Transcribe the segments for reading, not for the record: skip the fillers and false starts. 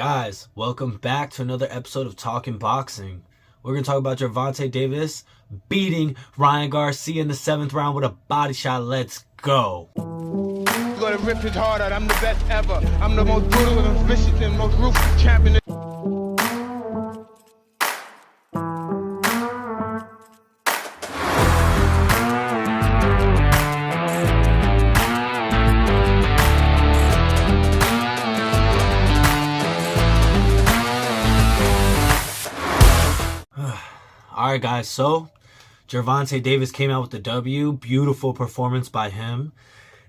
Guys, welcome back to another episode of Talking Boxing. We're going to talk about Gervonta Davis beating Ryan Garcia in the 7th round with a body shot. Let's go. You're going to rip his heart out. I'm the best ever. I'm the most brutal and vicious and most ruthless champion. Alright guys, so Gervonta Davis came out with the W. Beautiful performance by him.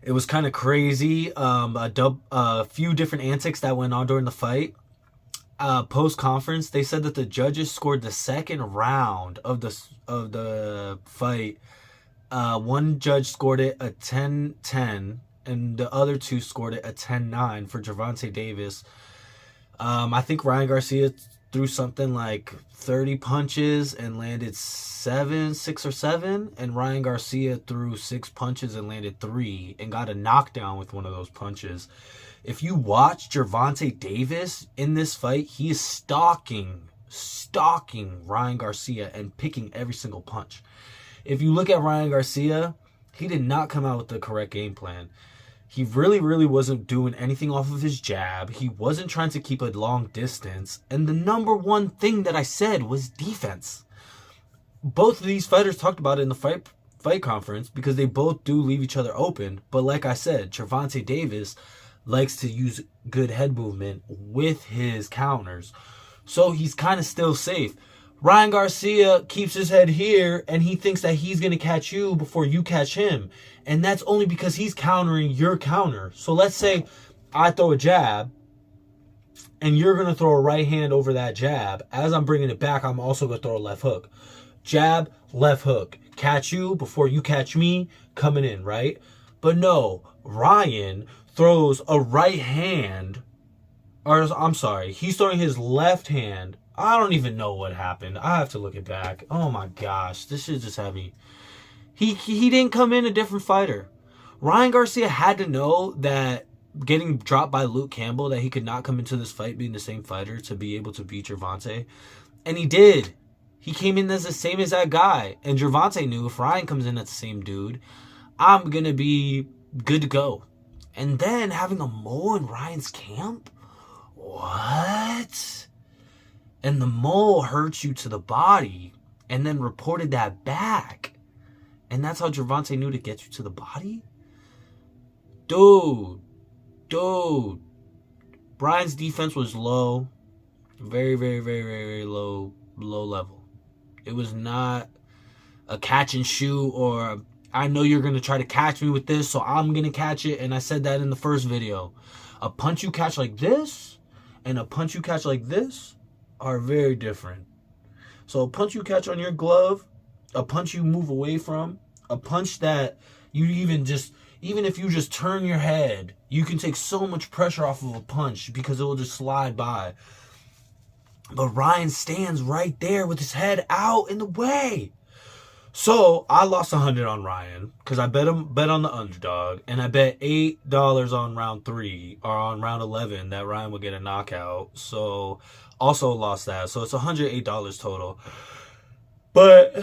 It was kind of crazy. A few different antics that went on during the fight. Post-conference, they said that the judges scored the second round of the fight. One judge scored it a 10-10, and the other two scored it a 10-9 for Gervonta Davis. I think Ryan Garcia threw something like 30 punches and landed 6 or 7, and Ryan Garcia threw 6 punches and landed 3 and got a knockdown with one of those punches. If you watch Gervonta Davis in this fight, he is stalking Ryan Garcia and picking every single punch. If you look at Ryan Garcia, he did not come out with the correct game plan. He really wasn't doing anything off of his jab. He wasn't trying to keep a long distance. And the number one thing that I said was defense. Both of these fighters talked about it in the fight conference because they both do leave each other open. But like I said, Gervonta Davis likes to use good head movement with his counters. So he's kind of still safe. Ryan Garcia keeps his head here and he thinks that he's going to catch you before you catch him. And that's only because he's countering your counter. So let's say I throw a jab and you're going to throw a right hand over that jab. As I'm bringing it back, I'm also going to throw a left hook. Jab, left hook. Catch you before you catch me coming in, right? But no, Ryan throws a right hand. Or I'm sorry, he's throwing his left hand. I don't even know what happened. I have to look it back. Oh my gosh, this shit just had me. He didn't come in a different fighter. Ryan Garcia had to know that getting dropped by Luke Campbell, that he could not come into this fight being the same fighter to be able to beat Gervonta. And he did. He came in as the same as that guy. And Gervonta knew if Ryan comes in as the same dude, I'm going to be good to go. And then having a mole in Ryan's camp? What? And the mole hurts you to the body and then reported that back. And that's how Gervonta knew to get you to the body? Dude. Brian's defense was low. Very low level. It was not a catch and shoot or I know you're going to try to catch me with this, so I'm going to catch it. And I said that in the first video. A punch you catch like this and a punch you catch like this are very different. So a punch you catch on your glove, a punch you move away from, a punch that you even if you just turn your head, you can take so much pressure off of a punch because it will just slide by. But Ryan stands right there with his head out in the way. So I lost 100 on Ryan because I bet on the underdog, and I bet $8 on round 3 or on round 11 that Ryan would get a knockout. So also lost that. So it's $108 total. But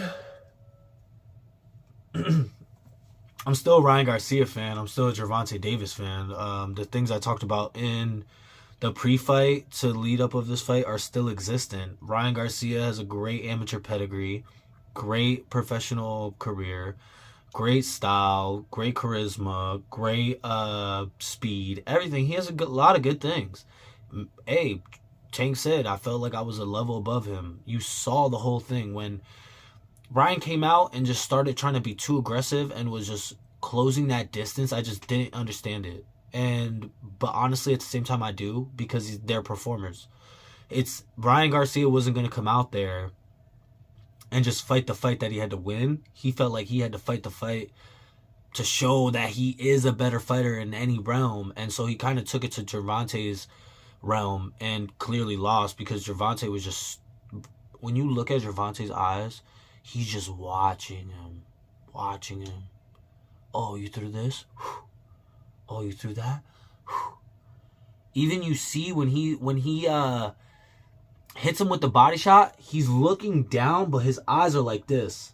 I'm still a Ryan Garcia fan. I'm still a Gervonta Davis fan. The things I talked about in the pre-fight to lead up of this fight are still existent. Ryan Garcia has a great amateur pedigree, great professional career, great style, great charisma, great speed, everything. He has a lot of good things. Hey, Tank said, I felt like I was a level above him. You saw the whole thing when Ryan came out and just started trying to be too aggressive and was just closing that distance. I just didn't understand it. But honestly, at the same time, I do, because they're performers. It's Ryan Garcia wasn't going to come out there and just fight the fight that he had to win. He felt like he had to fight the fight to show that he is a better fighter in any realm. And so he kind of took it to Gervonta's realm and clearly lost because Gervonta was just, when you look at Gervonta's eyes, he's just watching him. Oh, you threw this? Oh, you threw that? Even you see when he hits him with the body shot, he's looking down, but his eyes are like this.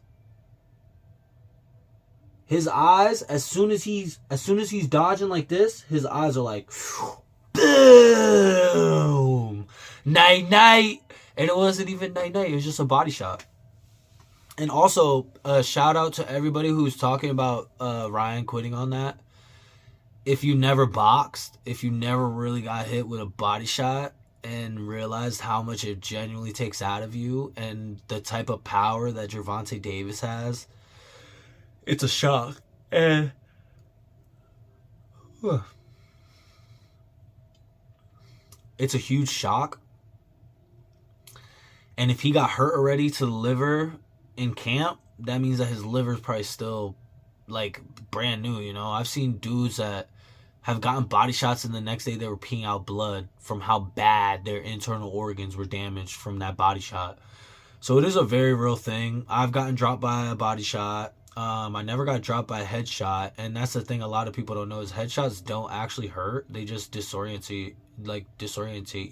His eyes, as soon as he's dodging like this, his eyes are like, boom, night night, and it wasn't even night night. It was just a body shot. And also, shout out to everybody who's talking about Ryan quitting on that. If you never boxed, if you never really got hit with a body shot and realized how much it genuinely takes out of you and the type of power that Gervonta Davis has, it's a shock. And it's a huge shock. And if he got hurt already to the liver in camp, that means that his liver's probably still like brand new, you know. I've seen dudes that have gotten body shots and the next day they were peeing out blood from how bad their internal organs were damaged from that body shot. So it is a very real thing. I've gotten dropped by a body shot. I never got dropped by a headshot, and that's the thing a lot of people don't know is headshots don't actually hurt. They just disorientate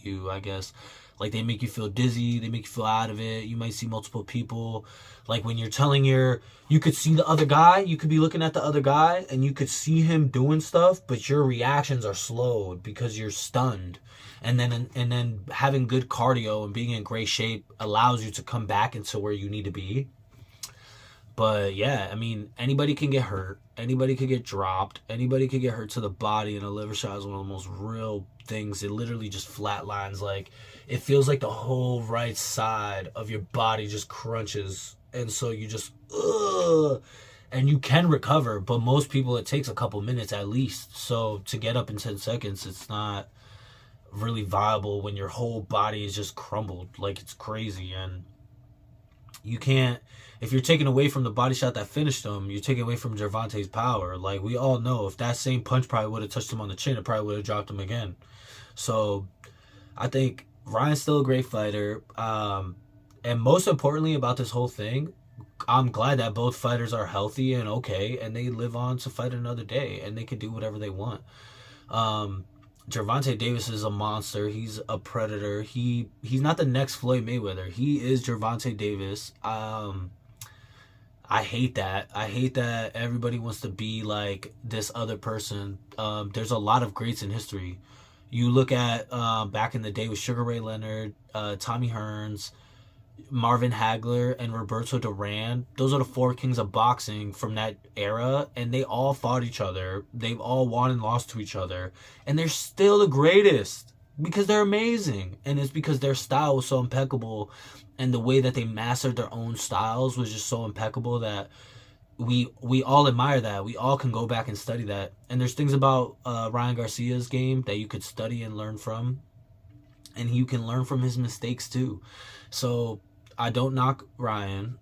you, I guess. Like, they make you feel dizzy, they make you feel out of it. You might see multiple people. Like, when you're telling you could see the other guy, you could be looking at the other guy, and you could see him doing stuff, but your reactions are slowed because you're stunned. And then having good cardio and being in great shape allows you to come back into where you need to be. But yeah, I mean, anybody can get hurt. Anybody could get dropped. Anybody could get hurt to the body, and a liver shot is one of the most real things. It literally just flatlines. Like, it feels like the whole right side of your body just crunches. And so you just, and you can recover. But most people, it takes a couple minutes at least. So to get up in 10 seconds, it's not really viable when your whole body is just crumbled. Like, it's crazy. And you can't, if you're taking away from the body shot that finished him, you're taking away from Gervonta's power. Like, we all know, if that same punch probably would have touched him on the chin, it probably would have dropped him again. So I think Ryan's still a great fighter. And most importantly about this whole thing, I'm glad that both fighters are healthy and okay, and they live on to fight another day, and they can do whatever they want. Gervonta Davis is a monster. He's a predator. He's not the next Floyd Mayweather. He is Gervonta Davis. I hate that. I hate that everybody wants to be like this other person. There's a lot of greats in history. You look at back in the day with Sugar Ray Leonard, Tommy Hearns, Marvin Hagler, and Roberto Duran. Those are the four kings of boxing from that era, and they all fought each other. They've all won and lost to each other, and they're still the greatest because they're amazing. And it's because their style was so impeccable, and the way that they mastered their own styles was just so impeccable that we all admire that. We all can go back and study that. And there's things about Ryan Garcia's game that you could study and learn from, and you can learn from his mistakes too. So I don't knock Ryan.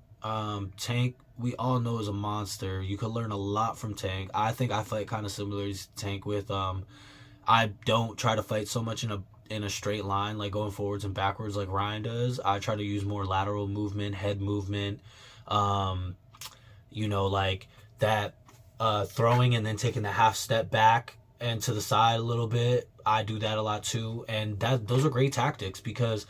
Tank, we all know, is a monster. You could learn a lot from Tank. I think I fight kind of similar to Tank with I don't try to fight so much in a straight line, like going forwards and backwards like Ryan does. I try to use more lateral movement, head movement, like that throwing and then taking the half step back and to the side a little bit. I do that a lot too, and those are great tactics because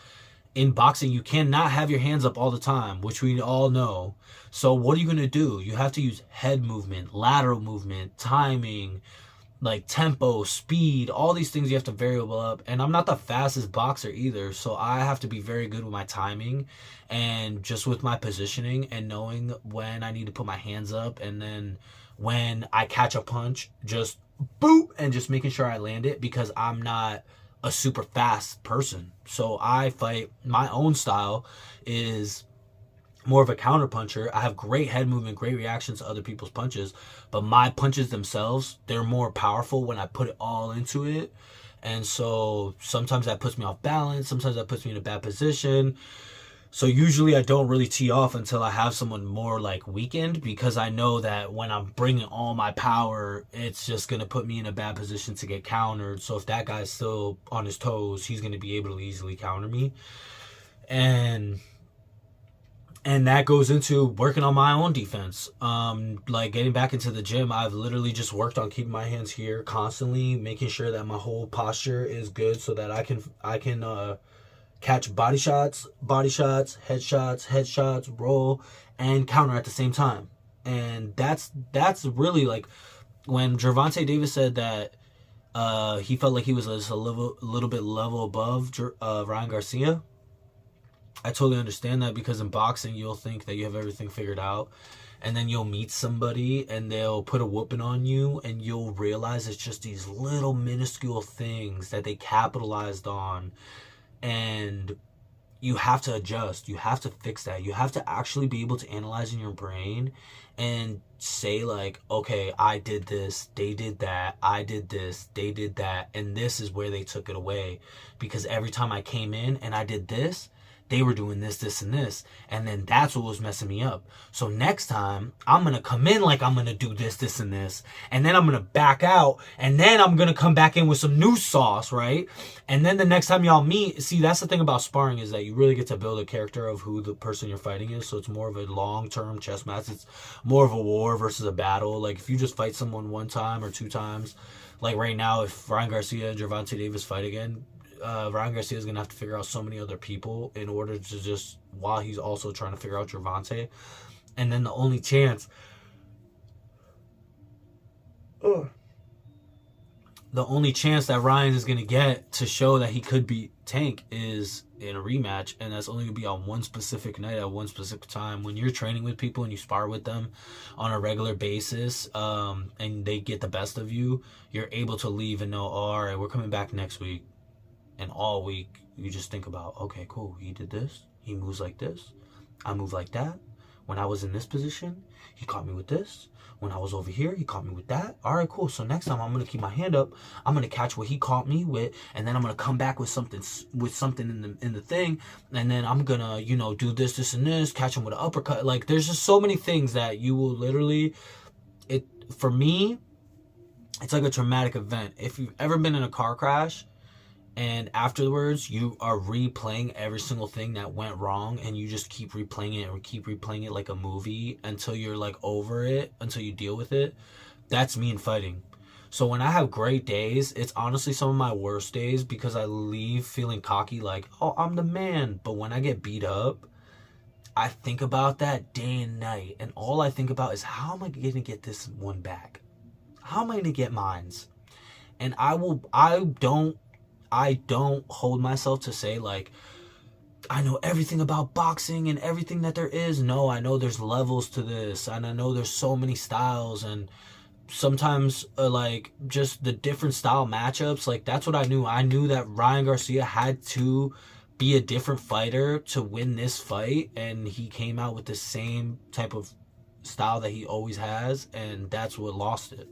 in boxing, you cannot have your hands up all the time, which we all know. So what are you going to do? You have to use head movement, lateral movement, timing, like tempo, speed, all these things you have to variable up. And I'm not the fastest boxer either, so I have to be very good with my timing and just with my positioning and knowing when I need to put my hands up, and then when I catch a punch, just boop, and just making sure I land it because I'm not a super fast person. So I fight, my own style is more of a counter puncher. I have great head movement, great reactions to other people's punches, but my punches themselves, they're more powerful when I put it all into it. And so sometimes that puts me off balance, sometimes that puts me in a bad position. So usually I don't really tee off until I have someone more like weakened, because I know that when I'm bringing all my power, it's just going to put me in a bad position to get countered. So if that guy's still on his toes, he's going to be able to easily counter me. And And that goes into working on my own defense. Like getting back into the gym, I've literally just worked on keeping my hands here constantly, making sure that my whole posture is good so that I can catch body shots, headshots, roll, and counter at the same time. And that's really like when Gervonta Davis said that he felt like he was just a little bit level above Ryan Garcia. I totally understand that, because in boxing you'll think that you have everything figured out, and then you'll meet somebody and they'll put a whooping on you, and you'll realize it's just these little minuscule things that they capitalized on, and you have to adjust. You have to fix that. You have to actually be able to analyze in your brain and say like, okay, I did this, they did that, I did this, they did that, and this is where they took it away, because every time I came in and I did this, they were doing this, this, and this. And then that's what was messing me up. So next time, I'm going to come in like I'm going to do this, this, and this. And then I'm going to back out. And then I'm going to come back in with some new sauce, right? And then the next time y'all meet, see, that's the thing about sparring, is that you really get to build a character of who the person you're fighting is. So it's more of a long-term chess match. It's more of a war versus a battle. Like if you just fight someone one time or two times, like right now, if Ryan Garcia and Gervonta Davis fight again, Ryan Garcia is going to have to figure out so many other people in order to just, while he's also trying to figure out Gervonta. And then the only chance that Ryan is going to get to show that he could beat Tank is in a rematch, and that's only going to be on one specific night at one specific time. When you're training with people and you spar with them on a regular basis, and they get the best of you, you're able to leave and know, all right, we're coming back next week. And all week, you just think about, okay, cool, he did this. He moves like this. I move like that. When I was in this position, he caught me with this. When I was over here, he caught me with that. All right, cool. So next time, I'm going to keep my hand up. I'm going to catch what he caught me with. And then I'm going to come back with something in the thing. And then I'm going to, do this, this, and this. Catch him with an uppercut. Like, there's just so many things that you will literally... For me, it's like a traumatic event. If you've ever been in a car crash, and afterwards you are replaying every single thing that went wrong, and you just keep replaying it like a movie until you're like over it, until you deal with it. That's me in fighting. So when I have great days, it's honestly some of my worst days, because I leave feeling cocky like, oh, I'm the man. But when I get beat up, I think about that day and night, and all I think about is, how am I going to get this one back? How am I going to get mines? And I don't hold myself to say, like, I know everything about boxing and everything that there is. No, I know there's levels to this, and I know there's so many styles, and sometimes, like, just the different style matchups, like, that's what I knew. I knew that Ryan Garcia had to be a different fighter to win this fight, and he came out with the same type of style that he always has, and that's what lost it.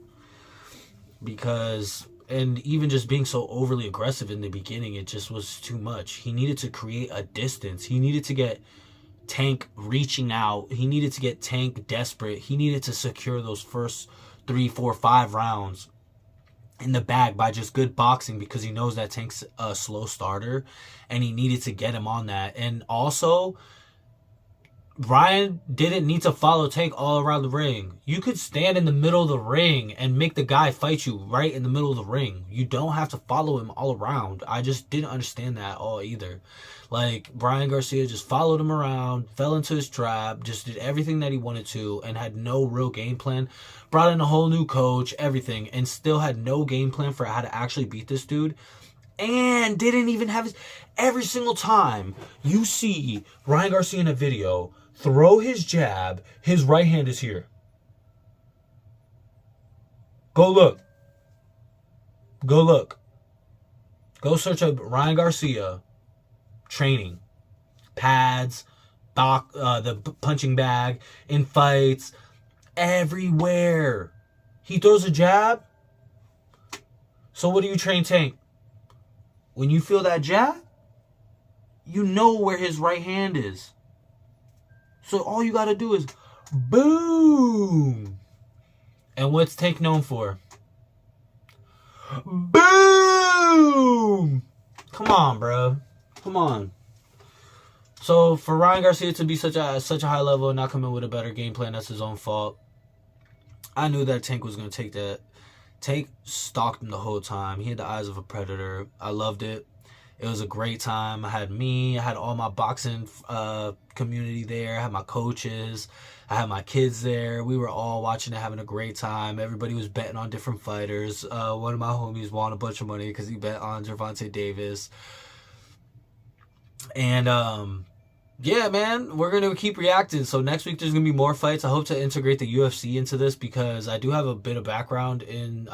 Because... and even just being so overly aggressive in the beginning, it just was too much. He needed to create a distance. He needed to get Tank reaching out. He needed to get Tank desperate. He needed to secure those first 3, 4, 5 rounds in the bag by just good boxing, because he knows that Tank's a slow starter, and he needed to get him on that. And also, Ryan didn't need to follow Tank all around the ring. You could stand in the middle of the ring and make the guy fight you right in the middle of the ring. You don't have to follow him all around. I just didn't understand that at all either. Like, Ryan Garcia just followed him around, fell into his trap, just did everything that he wanted to, and had no real game plan. Brought in a whole new coach, everything, and still had no game plan for how to actually beat this dude. And didn't even have his... Every single time you see Ryan Garcia in a video throw his jab, his right hand is here. Go look. Go look. Go search up Ryan Garcia training. Pads, the punching bag, in fights, everywhere. He throws a jab. So what do you train Tank? When you feel that jab, you know where his right hand is. So all you got to do is boom. And what's Tank known for? Boom. Come on, bro. Come on. So for Ryan Garcia to be such a high level and not come in with a better game plan, that's his own fault. I knew that Tank was going to take that. Tank stalked him the whole time. He had the eyes of a predator. I loved it. It was a great time. I had all my boxing community there. I had my coaches. I had my kids there. We were all watching it, having a great time. Everybody was betting on different fighters. One of my homies won a bunch of money because he bet on Gervonta Davis. And yeah, man, we're going to keep reacting. So next week there's going to be more fights. I hope to integrate the UFC into this because I do have a bit of background in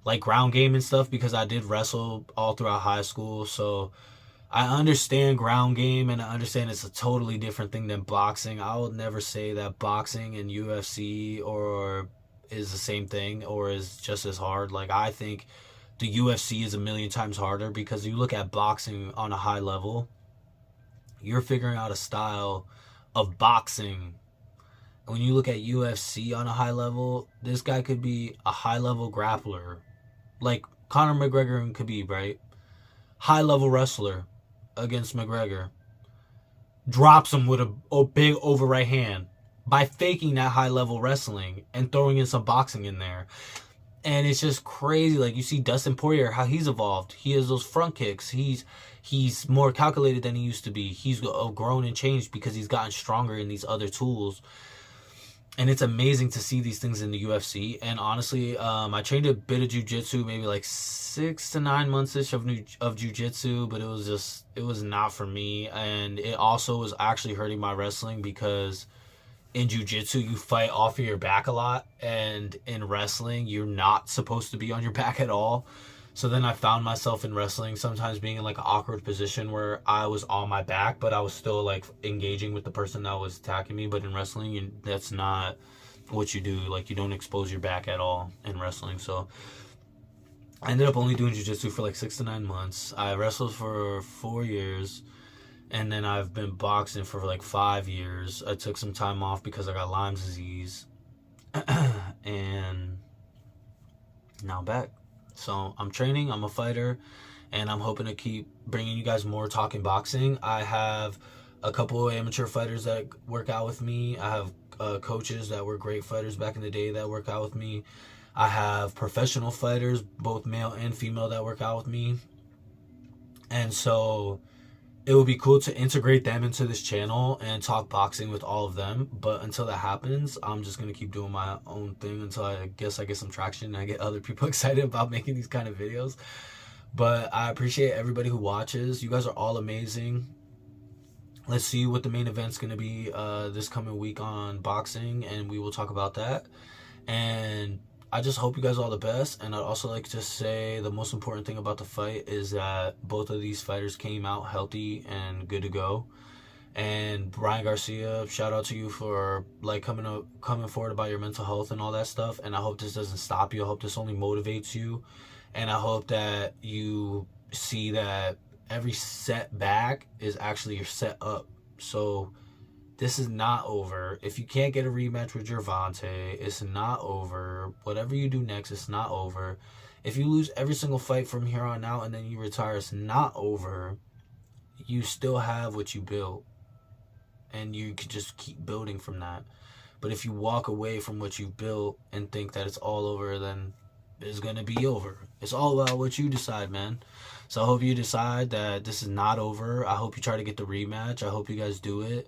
like ground game and stuff because I did wrestle all throughout high school. So I understand ground game and I understand it's a totally different thing than boxing. I will never say that boxing and UFC or is the same thing or is just as hard. Like I think the UFC is a million times harder because you look at boxing on a high level, you're figuring out a style of boxing. When you look at UFC on a high level, this guy could be a high level grappler. Like Conor McGregor and Khabib, right? High level wrestler against McGregor. Drops him with a big over right hand by faking that high level wrestling and throwing in some boxing in there. And it's just crazy. Like you see Dustin Poirier, how he's evolved. He has those front kicks. He's more calculated than he used to be. He's grown and changed because he's gotten stronger in these other tools. And it's amazing to see these things in the UFC. And honestly, I trained a bit of jiu-jitsu, maybe like 6 to 9 months-ish of jiu-jitsu, but it was not for me. And it also was actually hurting my wrestling because in jiu-jitsu, you fight off of your back a lot. And in wrestling, you're not supposed to be on your back at all. So then I found myself in wrestling sometimes being in like an awkward position where I was on my back, but I was still like engaging with the person that was attacking me. But in wrestling, that's not what you do. Like you don't expose your back at all in wrestling. So I ended up only doing jiu-jitsu for like 6 to 9 months. I wrestled for 4 years. And then I've been boxing for like 5 years. I took some time off because I got Lyme's disease. And now I'm back. So I'm training, I'm a fighter, and I'm hoping to keep bringing you guys more talking boxing. I have a couple of amateur fighters that work out with me. I have coaches that were great fighters back in the day that work out with me. I have professional fighters, both male and female, that work out with me. And so it would be cool to integrate them into this channel and talk boxing with all of them. But until that happens, I'm just going to keep doing my own thing until I get some traction and I get other people excited about making these kind of videos. But I appreciate everybody who watches. You guys are all amazing. Let's see what the main event's going to be this coming week on boxing, and we will talk about that. And I just hope you guys all the best, and I'd also like to say the most important thing about the fight is that both of these fighters came out healthy and good to go. And Ryan Garcia, shout out to you for like coming forward about your mental health and all that stuff. And I hope this doesn't stop you. I hope this only motivates you, and I hope that you see that every setback is actually your set up. So this is not over. If you can't get a rematch with Gervonta, it's not over. Whatever you do next, it's not over. If you lose every single fight from here on out and then you retire, it's not over. You still have what you built. And you could just keep building from that. But if you walk away from what you built and think that it's all over, then it's going to be over. It's all about what you decide, man. So I hope you decide that this is not over. I hope you try to get the rematch. I hope you guys do it.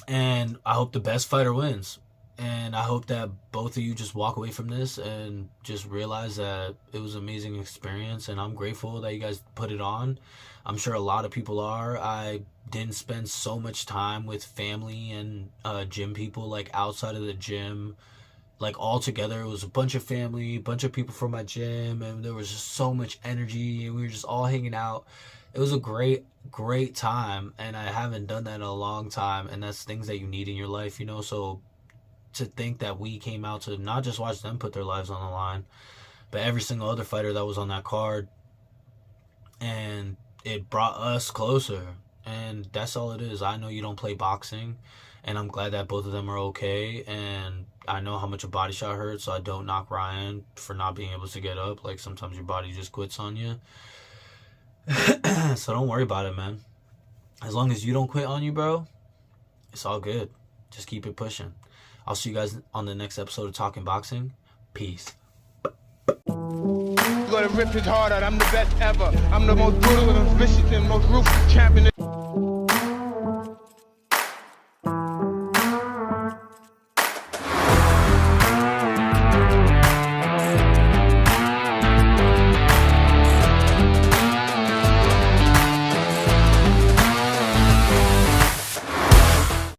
And I hope the best fighter wins. And I hope that both of you just walk away from this and just realize that it was an amazing experience. And I'm grateful that you guys put it on. I'm sure a lot of people are. I didn't spend so much time with family and gym people, like outside of the gym. Like all together, it was a bunch of family, a bunch of people from my gym. And there was just so much energy. And we were just all hanging out. It was a great time, and I haven't done that in a long time, and that's things that you need in your life, you know. So to think that we came out to not just watch them put their lives on the line, but every single other fighter that was on that card, and it brought us closer, and that's all it is. I know you don't play boxing, and I'm glad that both of them are okay, and I know how much a body shot hurts, so I don't knock Ryan for not being able to get up. Like sometimes your body just quits on you. So don't worry about it, man. As long as you don't quit on you, bro, it's all good. Just keep it pushing. I'll see you guys on the next episode of Talking Boxing. Peace. Gonna rip his heart out. I'm the best ever. I'm the most brutal and vicious and most ruthless champion.